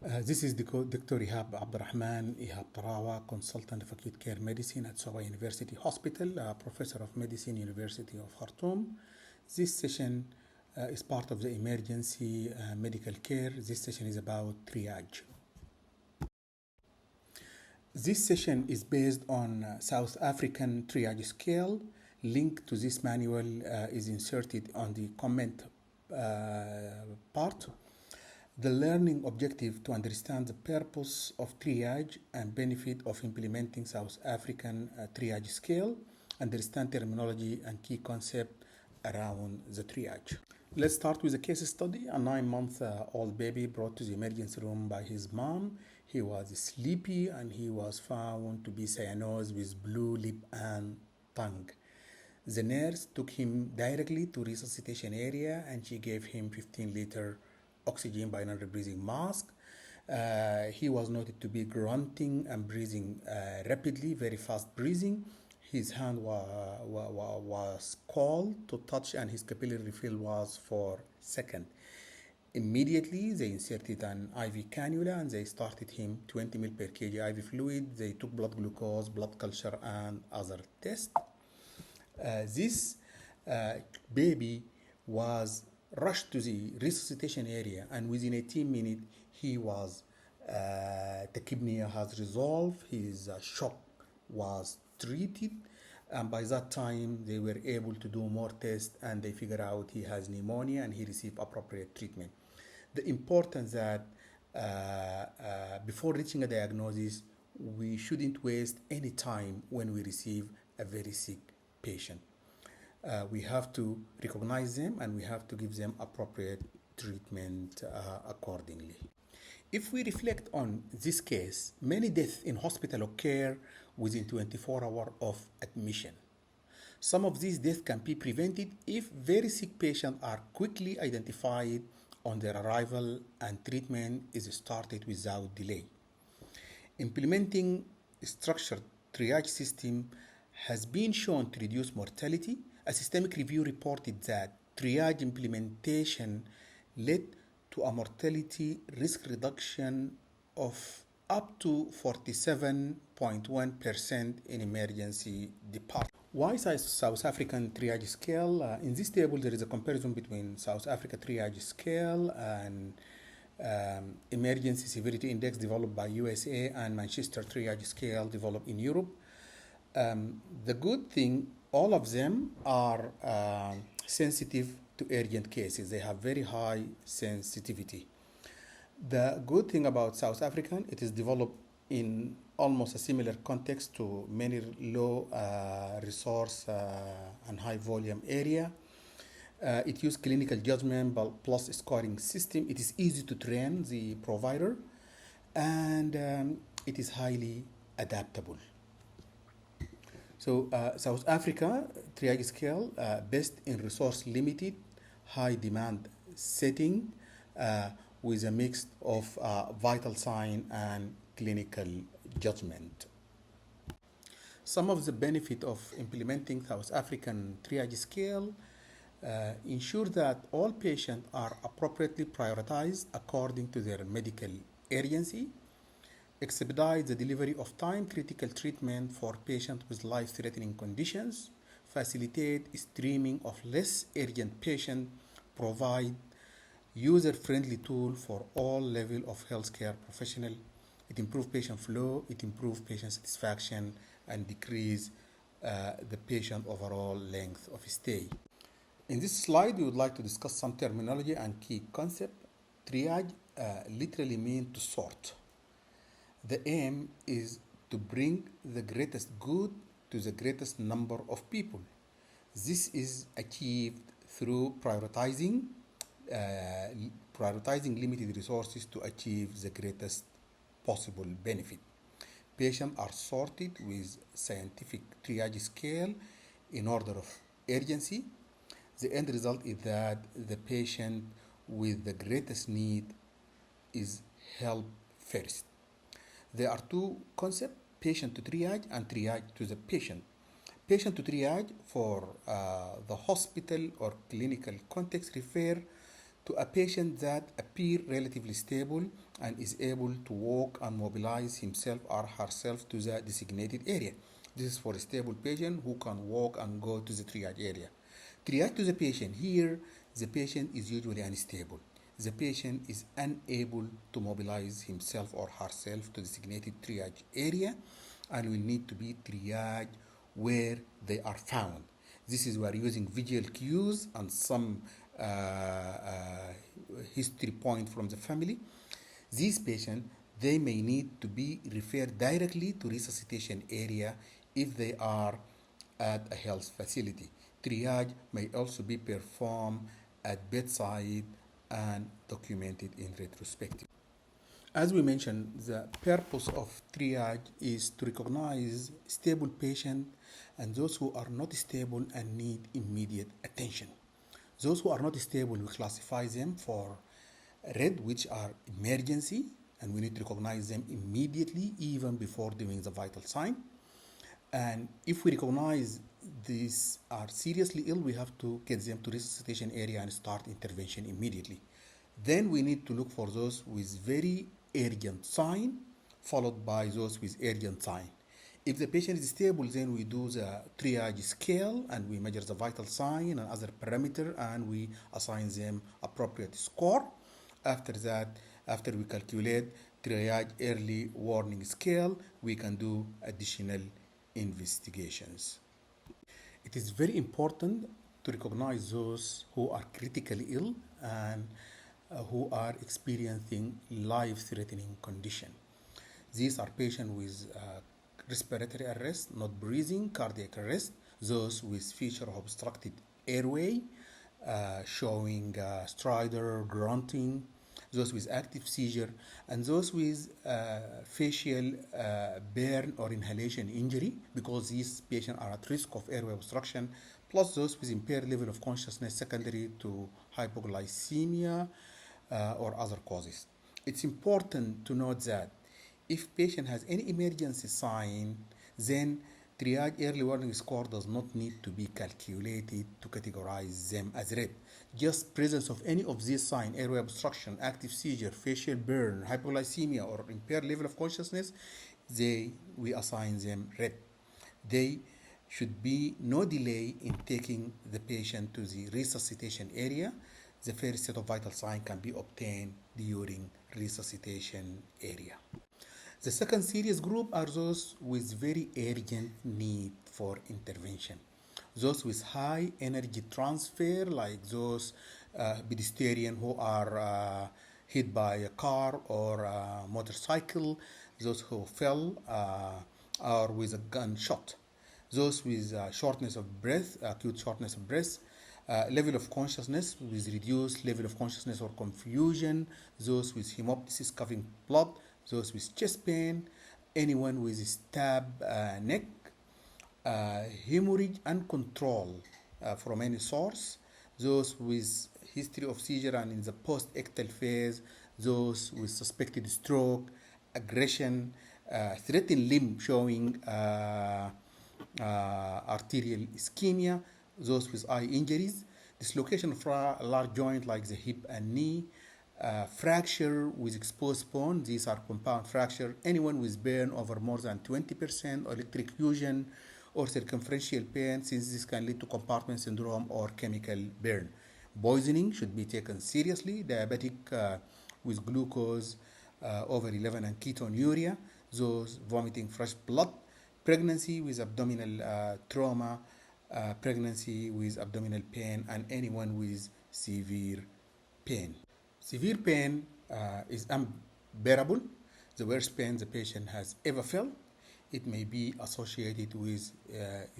This is Dr. Ihab Abdurrahman Ihab Tarawa, consultant of acute care medicine at Sowa University Hospital, professor of medicine, University of Khartoum. This session is part of the emergency medical care. This session is about triage. This session is based on South African triage scale. Link to this manual is inserted on the comment part. The learning objective to understand the purpose of triage and benefit of implementing South African triage scale, understand terminology and key concept around the triage. Let's start with a case study. A 9-month-old baby brought to the emergency room by his mom. He was sleepy and he was found to be cyanosed with blue lip and tongue. The nurse took him directly to resuscitation area and she gave him 15-liter oxygen binaural breathing mask. He was noted to be grunting and breathing rapidly, very fast breathing. His hand was cold to touch and his capillary refill was for second. Immediately they inserted an IV cannula and they started him 20 ml per kg IV fluid. They took blood glucose, blood culture and other tests. This baby was rushed to the resuscitation area and within 18 minutes he was tachypnea has resolved, his shock was treated, and by that time they were able to do more tests and they figured out he has pneumonia and he received appropriate treatment. The importance that before reaching a diagnosis we shouldn't waste any time when we receive a very sick patient. We have to recognize them and we have to give them appropriate treatment accordingly. If we reflect on this case, many deaths in hospital occur within 24 hours of admission. Some of these deaths can be prevented if very sick patients are quickly identified on their arrival and treatment is started without delay. Implementing a structured triage system has been shown to reduce mortality. A systemic review reported that triage implementation led to a mortality risk reduction of up to 47.1% in emergency department. Why South African triage scale? In this table there is a comparison between South Africa triage scale and emergency severity index developed by USA and Manchester triage scale developed in Europe. The good thing, all of them are sensitive to urgent cases. They have very high sensitivity. The good thing about South African, it is developed in almost a similar context to many low resource and high volume area. It uses clinical judgment plus scoring system. It is easy to train the provider and it is highly adaptable. So South Africa triage scale based in resource limited, high demand setting with a mix of vital sign and clinical judgment. Some of the benefit of implementing South African triage scale ensure that all patients are appropriately prioritized according to their medical urgency, expedite the delivery of time-critical treatment for patients with life-threatening conditions, facilitate streaming of less urgent patients, provide user-friendly tool for all levels of healthcare professionals. It improves patient flow, it improves patient satisfaction, and decrease the patient overall length of stay. In this slide, we would like to discuss some terminology and key concepts. Triage literally means to sort. The aim is to bring the greatest good to the greatest number of people. This is achieved through prioritizing limited resources to achieve the greatest possible benefit. Patients are sorted with scientific triage scale in order of urgency. The end result is that the patient with the greatest need is helped first. There are two concepts, patient to triage and triage to the patient. Patient to triage for the hospital or clinical context refer to a patient that appear relatively stable and is able to walk and mobilize himself or herself to the designated area. This is for a stable patient who can walk and go to the triage area. Triage to the patient. Here, the patient is usually unstable. The patient is unable to mobilize himself or herself to designated triage area and will need to be triaged where they are found. This is where using visual cues and some history point from the family. These patients, they may need to be referred directly to resuscitation area if they are at a health facility. Triage may also be performed at bedside and documented in retrospective. As we mentioned, the purpose of triage is to recognize stable patients and those who are not stable and need immediate attention. Those who are not stable, we classify them for red, which are emergency, and we need to recognize them immediately, even before doing the vital sign. And if we recognize these are seriously ill, we have to get them to resuscitation area and start intervention immediately. Then we need to look for those with very urgent sign, followed by those with urgent sign. If the patient is stable, then we do the triage scale and we measure the vital sign and other parameter and we assign them appropriate score. After that, after we calculate triage early warning scale, we can do additional investigations. It is very important to recognize those who are critically ill and who are experiencing life-threatening condition. These are patients with respiratory arrest, not breathing, cardiac arrest, those with feature of obstructed airway, showing stridor, grunting, those with active seizure, and those with facial burn or inhalation injury, because these patients are at risk of airway obstruction, plus those with impaired level of consciousness secondary to hypoglycemia or other causes. It's important to note that if patient has any emergency sign, then triage early warning score does not need to be calculated to categorize them as red. Just presence of any of these signs, airway obstruction, active seizure, facial burn, hypoglycemia, or impaired level of consciousness, we assign them red. There should be no delay in taking the patient to the resuscitation area. The first set of vital signs can be obtained during resuscitation area. The second serious group are those with very urgent need for intervention. Those with high energy transfer, like those pedestrians who are hit by a car or a motorcycle, those who fell or with a gunshot, those with shortness of breath, acute shortness of breath, level of consciousness with reduced level of consciousness or confusion, those with hemoptysis coughing blood, those with chest pain, anyone with stab neck, hemorrhage uncontrolled from any source, those with history of seizure and in the post-ictal phase, those with suspected stroke, aggression, threatened limb showing arterial ischemia, those with eye injuries, dislocation of a large joint like the hip and knee, fracture with exposed bone, these are compound fracture, anyone with burn over more than 20%, or electric fusion, or circumferential pain, since this can lead to compartment syndrome or chemical burn. Poisoning should be taken seriously, diabetic with glucose over 11 and ketonuria, those vomiting fresh blood, pregnancy with abdominal trauma, pregnancy with abdominal pain, and anyone with severe pain. Severe pain is unbearable, the worst pain the patient has ever felt. It may be associated with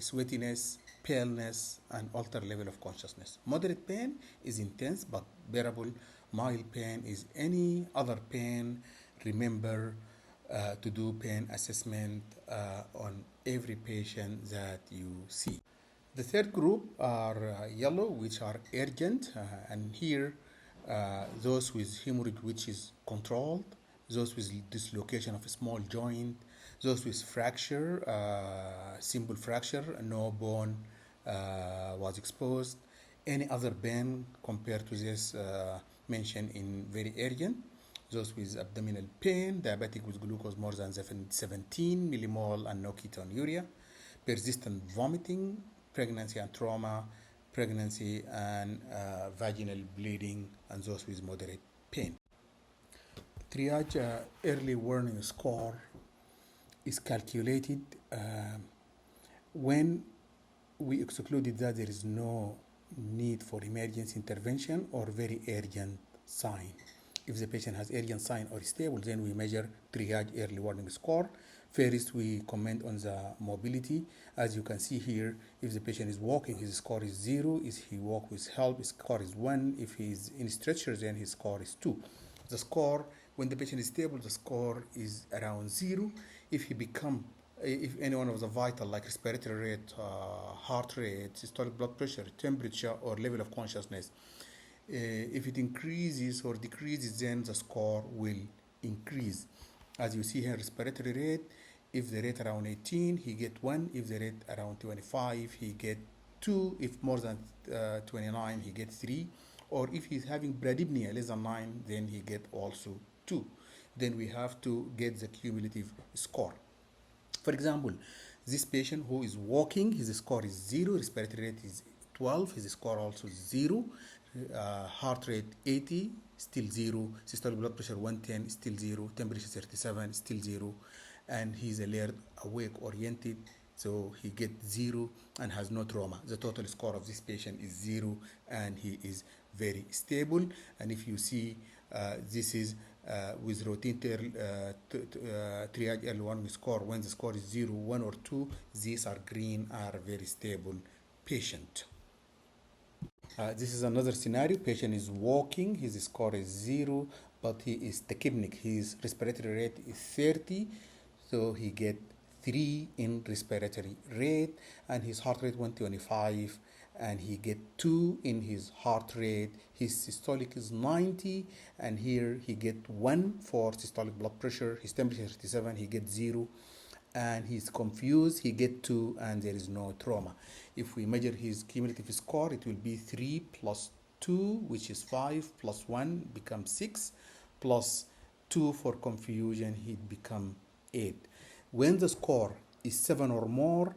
sweatiness, paleness, and altered level of consciousness. Moderate pain is intense but bearable. Mild pain is any other pain. Remember to do pain assessment on every patient that you see. The third group are yellow, which are urgent, and here those with hemorrhage which is controlled, those with dislocation of a small joint, those with fracture, simple fracture, no bone was exposed, any other pain compared to this mentioned in very urgent, those with abdominal pain, diabetic with glucose more than 17 millimole and no ketonuria, persistent vomiting, pregnancy and trauma, pregnancy and vaginal bleeding, and those with moderate pain. Triage early warning score is calculated when we excluded that there is no need for emergency intervention or very urgent sign. If the patient has urgent sign or stable, then we measure triage early warning score. First, we comment on the mobility. As you can see here, if the patient is walking, his score is 0. If he walk with help, his score is 1. If he is in stretcher, then his score is 2. The score, when the patient is stable, the score is around 0. If any one of the vital, like respiratory rate, heart rate, systolic blood pressure, temperature, or level of consciousness, if it increases or decreases, then the score will increase. As you see here, respiratory rate, if the rate around 18, he get 1. If the rate around 25, he get 2. If more than 29, he get 3. Or if he's having bradypnea less than 9, then he get also 2. Then we have to get the cumulative score. For example, this patient who is walking, his score is 0, respiratory rate is 12, his score also is 0, heart rate 80, still 0, systolic blood pressure 110, still 0, temperature 37, still 0, and he's alert, awake, oriented, so he gets 0 and has no trauma. The total score of this patient is 0 and he is very stable. And if you see, this is with routine triage early warning score. When the score is 0, 1, or 2, these are green, are very stable patient. This is another scenario. Patient is walking, his score is 0, but he is tachypnic. His respiratory rate is 30, so he get 3 in respiratory rate, and his heart rate 125, and he get 2 in his heart rate. His systolic is 90, and here he get 1 for systolic blood pressure. His temperature is 37, he get 0, and he's confused, he get 2, and there is no trauma. If we measure his cumulative score, it will be 3 plus 2, which is 5, plus 1 becomes 6, plus 2 for confusion, it become 8. When the score is 7 or more,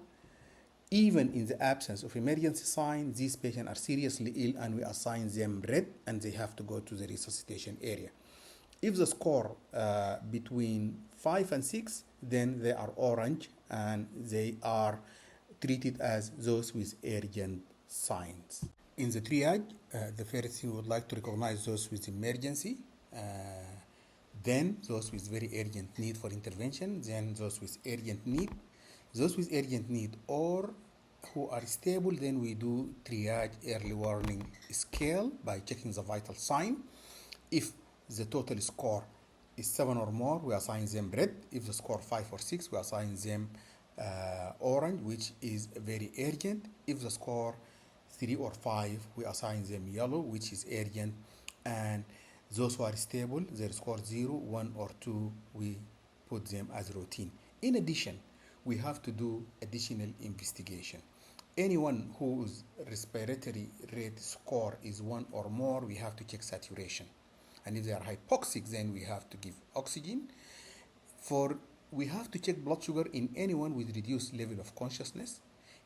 even in the absence of emergency sign, these patients are seriously ill and we assign them red and they have to go to the resuscitation area. If the score between 5 and 6, then they are orange and they are treated as those with urgent signs. In the triage, the first thing we would like to recognize those with emergency, then those with very urgent need for intervention, then those with urgent need. Those with urgent need or who are stable, then we do triage early warning scale by checking the vital sign. If the total score is 7 or more, we assign them red. If the score 5 or 6, we assign them orange, which is very urgent. If the score 3 or 5, we assign them yellow, which is urgent. And those who are stable, their score 0, 1, or 2, we put them as routine. In addition, we have to do additional investigation. Anyone whose respiratory rate score is 1 or more, we have to check saturation. And if they are hypoxic, then we have to give oxygen. We have to check blood sugar in anyone with reduced level of consciousness,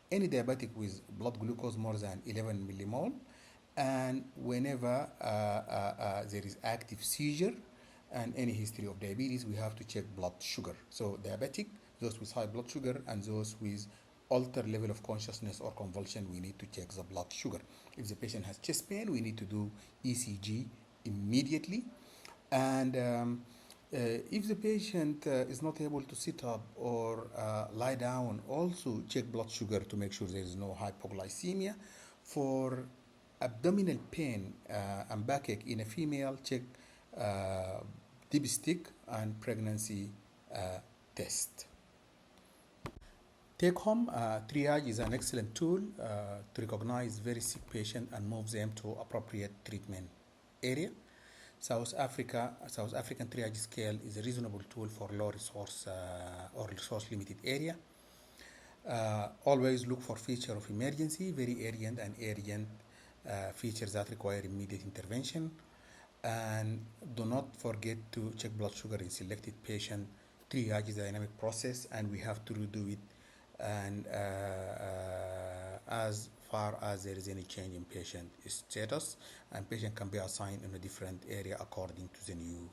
any diabetic with blood glucose more than 11 millimole, and whenever there is active seizure and any history of diabetes, we have to check blood sugar. So diabetic, those with high blood sugar, and those with altered level of consciousness or convulsion, we need to check the blood sugar. If the patient has chest pain, we need to do ECG immediately. And if the patient is not able to sit up or lie down, also check blood sugar to make sure there is no hypoglycemia. For abdominal pain and backache in a female, check dipstick and pregnancy test. Take home, triage is an excellent tool to recognize very sick patients and move them to appropriate treatment area. South African triage scale is a reasonable tool for low resource or resource limited area. Always look for feature of emergency, very urgent and urgent features that require immediate intervention. And do not forget to check blood sugar in selected patient. Triage is a dynamic process, and we have to redo it. And as far as there is any change in patient status, and patient can be assigned in a different area according to the new